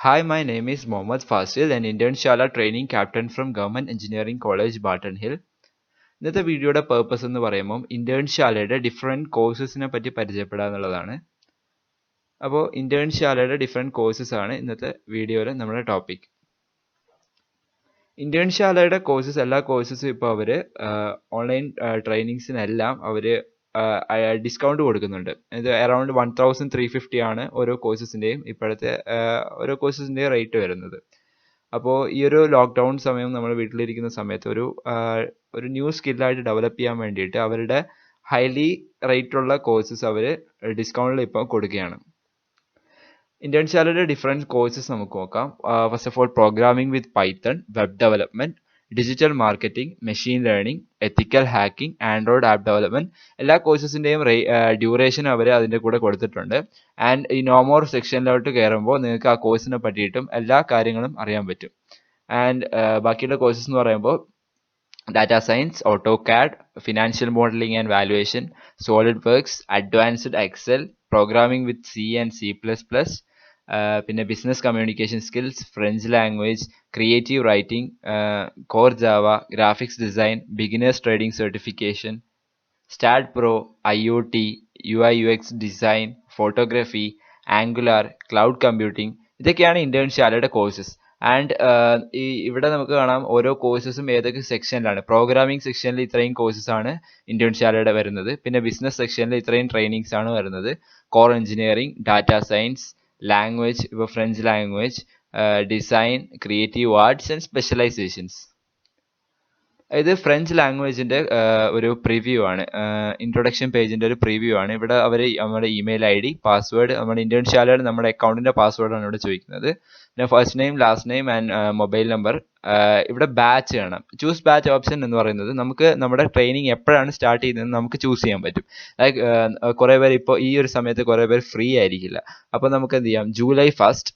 Hi, my name is Mohammad Fasil, an Internshala training captain from Government Engineering College, Barton Hill. ഇന്നത്തെ വീഡിയോയുടെ purpose എന്ന് പറയുമ്പോൾ ഇന്റേൺശാലയുടെ different കോഴ്സസിനെ പറ്റി പരിചയപ്പെടുക എന്നുള്ളതാണ്. അപ്പോൾ ഇന്റേൺശാലയുടെ ഡിഫറെൻറ്റ് കോഴ്സസ് ആണ് ഇന്നത്തെ വീഡിയോയിൽ നമ്മുടെ ടോപ്പിക്. ഇന്റേൺശാലയുടെ കോഴ്സസ് എല്ലാ കോഴ്സസും ഇപ്പോൾ അവർ ഓൺലൈൻ ട്രെയിനിങ്സിനെല്ലാം അവർ ഡിസ്കൗണ്ട് കൊടുക്കുന്നുണ്ട്. ഇത് അറൗണ്ട് 1350 ആണ് ഓരോ കോഴ്സസിൻ്റെയും ഇപ്പോഴത്തെ ഓരോ കോഴ്സസിൻ്റെയും റേറ്റ് വരുന്നത്. അപ്പോൾ ഈ ഒരു ലോക്ക്ഡൗൺ സമയം നമ്മൾ വീട്ടിലിരിക്കുന്ന സമയത്ത് ഒരു ന്യൂ സ്കില്ലായിട്ട് ഡെവലപ്പ് ചെയ്യാൻ വേണ്ടിയിട്ട് അവരുടെ ഹൈലി റേറ്റുള്ള കോഴ്സസ് അവർ ഡിസ്കൗണ്ടിൽ ഇപ്പോൾ കൊടുക്കുകയാണ്. ഇന്റേൺശാലയുടെ ഡിഫറെൻറ്റ് കോഴ്സസ് നമുക്ക് നോക്കാം. First of all programming with Python, web development, digital marketing, machine learning, ethical hacking, Android app development, എല്ലാ കോഴ്സസിൻ്റെയും ഡ്യൂറേഷൻ അവർ അതിൻ്റെ കൂടെ കൊടുത്തിട്ടുണ്ട്. ആൻഡ് ഈ നോ മോർ സെക്ഷനിലോട്ട് കയറുമ്പോൾ നിങ്ങൾക്ക് ആ കോഴ്സിനെ പറ്റിയിട്ടും എല്ലാ കാര്യങ്ങളും അറിയാൻ പറ്റും. ആൻഡ് ബാക്കിയുള്ള കോഴ്സസ് എന്ന് പറയുമ്പോൾ data science, AutoCAD, financial modeling and valuation, SolidWorks, advanced Excel, programming with C and C++, പിന്നെ business communication skills, French language, creative writing, core Java, graphics design, beginners trading certification, STAAD Pro, IoT, UI/UX design, photography, Angular, cloud computing, ഇതൊക്കെയാണ് ഇന്റേൺശാലയുടെ courses. And ഇവിടെ നമുക്ക് കാണാം ഓരോ കോഴ്സസും ഏതൊക്കെ സെക്ഷനിലാണ്. Programming സെക്ഷനിൽ ഇത്രയും കോഴ്സസ് ആണ് ഇന്റേൺശാലയുടെ വരുന്നത്. പിന്നെ ബിസിനസ് സെക്ഷനിൽ ഇത്രയും ട്രെയിനിങ്സ് ആണ് വരുന്നത്. Core engineering, data science, language, ഇപ്പോൾ French language, design, creative arts and specialisations. ഇത് ഫ്രഞ്ച് ലാംഗ്വേജിൻ്റെ ഒരു പ്രിവ്യൂ ആണ്, ഇൻട്രൊഡക്ഷൻ പേജിൻ്റെ ഒരു പ്രിവ്യൂ ആണ്. ഇവിടെ അവർ നമ്മുടെ ഇമെയിൽ ID, പാസ്വേഡ്, നമ്മുടെ ഇന്റേൺശാലയുടെ നമ്മുടെ അക്കൗണ്ടിൻ്റെ പാസ്വേഡാണ് ഇവിടെ ചോദിക്കുന്നത്. പിന്നെ first name, last name and mobile number. ഇവിടെ ബാച്ച് കാണാം. ചൂസ് ബാച്ച് ഓപ്ഷൻ എന്ന് പറയുന്നത് നമുക്ക് നമ്മുടെ ട്രെയിനിങ് എപ്പോഴാണ് സ്റ്റാർട്ട് ചെയ്യുന്നതെന്ന് നമുക്ക് ചൂസ് ചെയ്യാൻ പറ്റും. ലൈക്ക് കുറേ പേർ ഇപ്പോൾ ഈ ഒരു സമയത്ത് കുറേ പേർ ഫ്രീ ആയിരിക്കില്ല. അപ്പോൾ നമുക്ക് എന്ത് ചെയ്യാം, July 1st,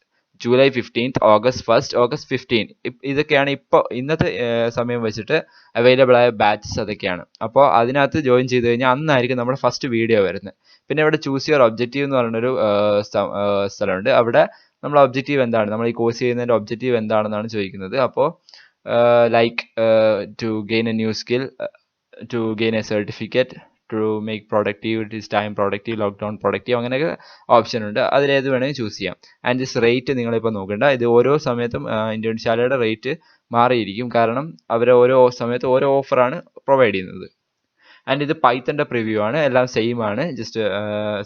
July 15th, August 1st, August 15th, ഇതൊക്കെയാണ് ഇപ്പോൾ ഇന്നത്തെ സമയം വെച്ചിട്ട് അവൈലബിൾ ആയ ബാച്ചസ് അതൊക്കെയാണ്. അപ്പോൾ അതിനകത്ത് ജോയിൻ ചെയ്ത് കഴിഞ്ഞാൽ അന്നായിരിക്കും നമ്മുടെ ഫസ്റ്റ് വീഡിയോ വരുന്നത്. പിന്നെ ഇവിടെ ചൂസ് യുവർ ഒബ്ജക്റ്റീവ് എന്ന് പറയുന്നൊരു സ്ഥലമുണ്ട്. അവിടെ നമ്മുടെ ഒബ്ജക്റ്റീവ് എന്താണ്, നമ്മൾ ഈ കോഴ്സ് ചെയ്യുന്നതിൻ്റെ ഒബ്ജക്റ്റീവ് എന്താണെന്നാണ് ചോദിക്കുന്നത്. അപ്പോൾ like to gain a new skill, to gain a certificate, to make productive, this time productive, lockdown productive, അങ്ങനെയൊക്കെ ഓപ്ഷൻ ഉണ്ട്. അതിലേത് വേണമെങ്കിൽ ചൂസ് ചെയ്യാം. ആൻഡ് ദിസ് റേറ്റ് നിങ്ങളിപ്പോൾ നോക്കേണ്ട, ഇത് ഓരോ സമയത്തും ഇന്റേൺശാലയുടെ റേറ്റ് മാറിയിരിക്കും. കാരണം അവർ ഓരോ സമയത്ത് ഓരോ ഓഫറാണ് പ്രൊവൈഡ് ചെയ്യുന്നത്. ആൻഡ് ഇത് പൈത്തൻ്റെ പ്രിവ്യൂ ആണ്. എല്ലാം സെയിം ആണ്. Just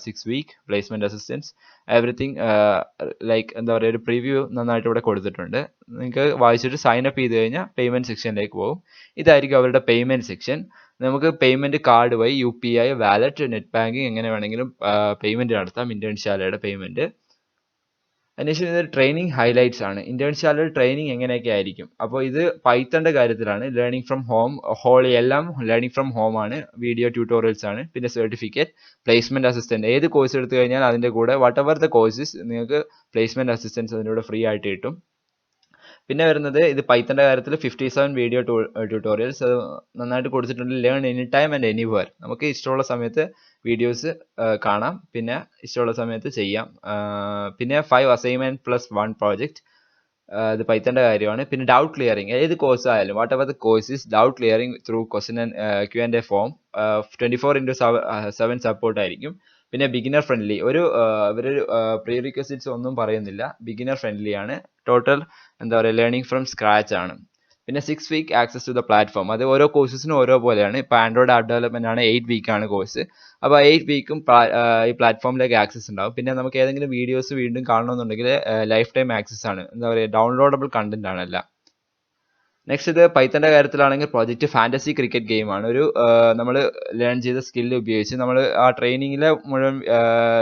6 week placement assistance, everything like എന്താ പറയുക, ഒരു പ്രിവ്യൂ നന്നായിട്ട് ഇവിടെ കൊടുത്തിട്ടുണ്ട്. നിങ്ങൾക്ക് വായിച്ചിട്ട് സൈൻ അപ്പ് ചെയ്ത് കഴിഞ്ഞാൽ പേയ്മെൻറ്റ് സെക്ഷനിലേക്ക് പോകും. ഇതായിരിക്കും അവരുടെ പേയ്മെൻറ്റ് സെക്ഷൻ. നമുക്ക് പേയ്മെൻറ്റ് കാർഡ് വഴി UPI, വാലറ്റ്, നെറ്റ് ബാങ്കിങ് എങ്ങനെ വേണമെങ്കിലും പേയ്മെൻറ്റ് നടത്താം. ഇന്റേൺശാലയുടെ പേയ്മെൻറ്റ്. അതിനുശേഷം ഇത് ട്രെയിനിങ് ഹൈലൈറ്റ്സ് ആണ്. ഇന്റേൺശാലയുടെ ട്രെയിനിങ് എങ്ങനെയൊക്കെ ആയിരിക്കും. അപ്പോൾ ഇത് പൈത്തൻ്റെ കാര്യത്തിലാണ്. ലേണിംഗ് ഫ്രം ഹോം, എല്ലാം ലേണിംഗ് ഫ്രം ഹോം ആണ്. വീഡിയോ ട്യൂട്ടോറിയൽസ് ആണ്. പിന്നെ സർട്ടിഫിക്കറ്റ്, പ്ലേസ്മെൻറ്റ് അസിസ്റ്റൻറ്റ്, ഏത് കോഴ്സ് എടുത്തു കഴിഞ്ഞാൽ അതിൻ്റെ കൂടെ വാട്ട് എവർ ദ കോഴ്സസ് നിങ്ങൾക്ക് പ്ലേസ്മെൻറ്റ് അസിസ്റ്റൻസ് അതിൻ്റെ കൂടെ ഫ്രീ ആയിട്ട് കിട്ടും. പിന്നെ വരുന്നത് ഇത് പൈത്തൻ്റെ കാര്യത്തിൽ 57 വീഡിയോ ട്യൂട്ടോറിയൽസ് അത് നന്നായിട്ട് കൊടുത്തിട്ടുണ്ട്. Learn any time and anywhere, നമുക്ക് ഇഷ്ടമുള്ള സമയത്ത് വീഡിയോസ് കാണാം, പിന്നെ ഇഷ്ടമുള്ള സമയത്ത് ചെയ്യാം. പിന്നെ 5 അസൈൻമെൻറ്റ് പ്ലസ് 1 പ്രോജക്റ്റ്, ഇത് പൈത്തൻ്റെ കാര്യമാണ്. പിന്നെ ഡൗട്ട് ക്ലിയറിംഗ്, ഏത് കോഴ്സ് ആയാലും what ever the courses, doubt clearing through question and Q&A form, 24/7 support ആയിരിക്കും. പിന്നെ ബിഗിനർ ഫ്രണ്ട്ലി, ഇവരൊരു പ്രീ റിക്വസിറ്റ്സ് ഒന്നും പറയുന്നില്ല, ബിഗിനർ ഫ്രണ്ട്ലി ആണ്. ടോട്ടൽ എന്താ പറയുക, ലേണിംഗ് ഫ്രം സ്ക്രാച്ച് ആണ്. പിന്നെ 6 week access to the platform, അത് ഓരോ കോഴ്സസിനും ഓരോ പോലെയാണ്. ഇപ്പോൾ ആൻഡ്രോയിഡ് ആപ്പ് ഡെവലപ്മെന്റ് ആണ് 8 week ആണ് കോഴ്സ്. അപ്പോൾ 8 weekഉം ഈ പ്ലാറ്റ്ഫോമിലേക്ക് ആക്സസ് ഉണ്ടാവും. പിന്നെ നമുക്ക് ഏതെങ്കിലും വീഡിയോസ് വീണ്ടും കാണണമെന്നുണ്ടെങ്കിൽ ലൈഫ് ടൈം ആക്സസ് ആണ്. എന്താ പറയുക, ഡൗൺലോഡബിൾ കണ്ടന്റ് ആണ് എല്ലാം. നെക്സ്റ്റ് ഇത് പൈത്തൻ്റെ കാര്യത്തിലാണെങ്കിൽ പ്രോജക്റ്റ് ഫാൻറ്റസി ക്രിക്കറ്റ് ഗെയിമാണ്. ഒരു നമ്മൾ ലേൺ ചെയ്ത സ്കില്ല് ഉപയോഗിച്ച് നമ്മൾ ആ ട്രെയിനിങ്ങിലെ മുഴുവൻ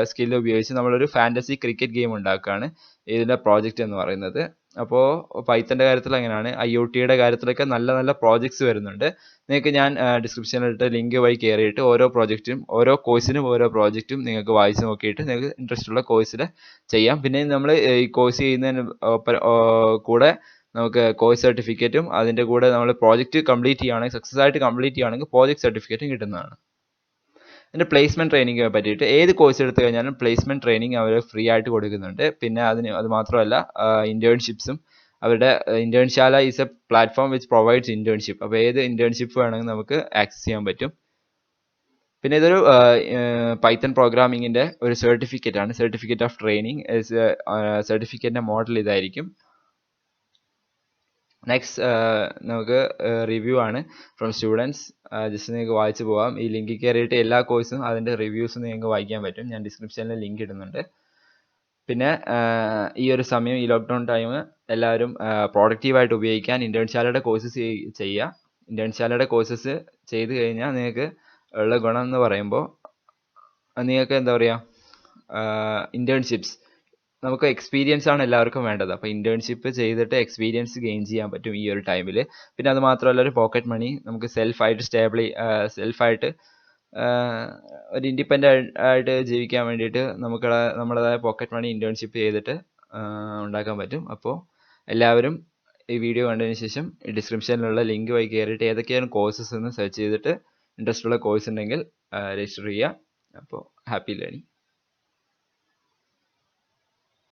സ്കില്ല് ഉപയോഗിച്ച് നമ്മളൊരു ഫാൻറ്റസി ക്രിക്കറ്റ് ഗെയിം ഉണ്ടാക്കുകയാണ് ഇതിൻ്റെ പ്രോജക്റ്റ് എന്ന് പറയുന്നത്. അപ്പോൾ പൈത്തൻ്റെ കാര്യത്തിൽ അങ്ങനെയാണ്. IoTയുടെ കാര്യത്തിലൊക്കെ നല്ല നല്ല പ്രോജക്ട്സ് വരുന്നുണ്ട്. നിങ്ങൾക്ക് ഞാൻ ഡിസ്ക്രിപ്ഷനിലിട്ട് ലിങ്ക് വഴി കയറിയിട്ട് ഓരോ പ്രോജക്റ്റും ഓരോ കോഴ്സിനും ഓരോ പ്രോജക്റ്റും നിങ്ങൾക്ക് വായിച്ച് നോക്കിയിട്ട് നിങ്ങൾക്ക് ഇൻട്രസ്റ്റ് ഉള്ള കോഴ്സിൽ ചെയ്യാം. പിന്നെ നമ്മൾ ഈ കോഴ്സ് ചെയ്യുന്നതിന് കൂടെ നമുക്ക് കോഴ്സ് സർട്ടിഫിക്കറ്റും അതിൻ്റെ കൂടെ നമ്മൾ പ്രോജക്റ്റ് കംപ്ലീറ്റ് ചെയ്യുകയാണെങ്കിൽ, സക്സസ് ആയിട്ട് കംപ്ലീറ്റ് ചെയ്യുകയാണെങ്കിൽ പ്രോജക്റ്റ് സർട്ടിഫിക്കറ്റും കിട്ടുന്നതാണ്. പിന്നെ പ്ലേസ്മെന്റ് ട്രെയിനിങ്ങിനെ പറ്റിയിട്ട് ഏത് കോഴ്സ് എടുത്തു കഴിഞ്ഞാലും പ്ലേസ്മെന്റ് ട്രെയിനിങ് അവർ ഫ്രീ ആയിട്ട് കൊടുക്കുന്നുണ്ട്. പിന്നെ അത് മാത്രമല്ല ഇന്റേൺഷിപ്സും അവരുടെ Internshala is a platform which provides internship. അപ്പോൾ ഏത് ഇന്റേൺഷിപ്പ് വേണമെങ്കിൽ നമുക്ക് ആക്സസ് ചെയ്യാൻ പറ്റും. പിന്നെ ഇതൊരു പൈത്തൺ പ്രോഗ്രാമിങ്ങിന്റെ ഒരു സർട്ടിഫിക്കറ്റ് ആണ്, സർട്ടിഫിക്കറ്റ് ഓഫ് ട്രെയിനിങ്. സർട്ടിഫിക്കറ്റിന്റെ മോഡൽ ഇതായിരിക്കും. നെക്സ്റ്റ് നമുക്ക് റിവ്യൂ ആണ് ഫ്രം സ്റ്റുഡൻസ്. ജസ്റ്റ് നിങ്ങൾക്ക് വായിച്ചു പോകാം. ഈ ലിങ്കിൽ കയറിയിട്ട് എല്ലാ കോഴ്സും അതിന്റെ റിവ്യൂസ് നിങ്ങൾക്ക് വായിക്കാൻ പറ്റും. ഞാൻ ഡിസ്ക്രിപ്ഷനിൽ ലിങ്ക് ഇടുന്നുണ്ട്. പിന്നെ ഈ ഒരു സമയം, ഈ ലോക്ക്ഡൗൺ ടൈം എല്ലാവരും പ്രൊഡക്റ്റീവായിട്ട് ഉപയോഗിക്കാൻ ഇന്റേൺശാലയുടെ കോഴ്സസ് ചെയ്യുക. ഇന്റേൺശാലയുടെ കോഴ്സസ് ചെയ്ത് കഴിഞ്ഞാൽ നിങ്ങൾക്ക് ഉള്ള ഗുണം എന്ന് പറയുമ്പോൾ നിങ്ങൾക്ക് എന്താ പറയുക, ഇന്റേൺഷിപ്സ്, നമുക്ക് എക്സ്പീരിയൻസ് ആണ് എല്ലാവർക്കും വേണ്ടത്. അപ്പോൾ ഇന്റേൺഷിപ്പ് ചെയ്തിട്ട് എക്സ്പീരിയൻസ് ഗെയിൻ ചെയ്യാൻ പറ്റും ഈ ഒരു ടൈമിൽ. പിന്നെ അത് മാത്രമല്ല ഒരു പോക്കറ്റ് മണി, നമുക്ക് സെൽഫായിട്ട് സെൽഫായിട്ട് ഒരു ഇൻഡിപെൻഡൻ്റ് ആയിട്ട് ജീവിക്കാൻ വേണ്ടിയിട്ട് നമുക്ക് നമ്മുടേതായ പോക്കറ്റ് മണി ഇന്റേൺഷിപ്പ് ചെയ്തിട്ട് ഉണ്ടാക്കാൻ പറ്റും. അപ്പോൾ എല്ലാവരും ഈ വീഡിയോ കണ്ടതിന് ശേഷം ഈ ഡിസ്ക്രിപ്ഷനിലുള്ള ലിങ്ക് വഴി കയറിയിട്ട് ഏതൊക്കെയാണ് കോഴ്സസ് എന്ന് സെർച്ച് ചെയ്തിട്ട് ഇൻട്രസ്റ്റ് ഉള്ള കോഴ്സ് ഉണ്ടെങ്കിൽ രജിസ്റ്റർ ചെയ്യുക. അപ്പോൾ ഹാപ്പി ലേണിംഗ്.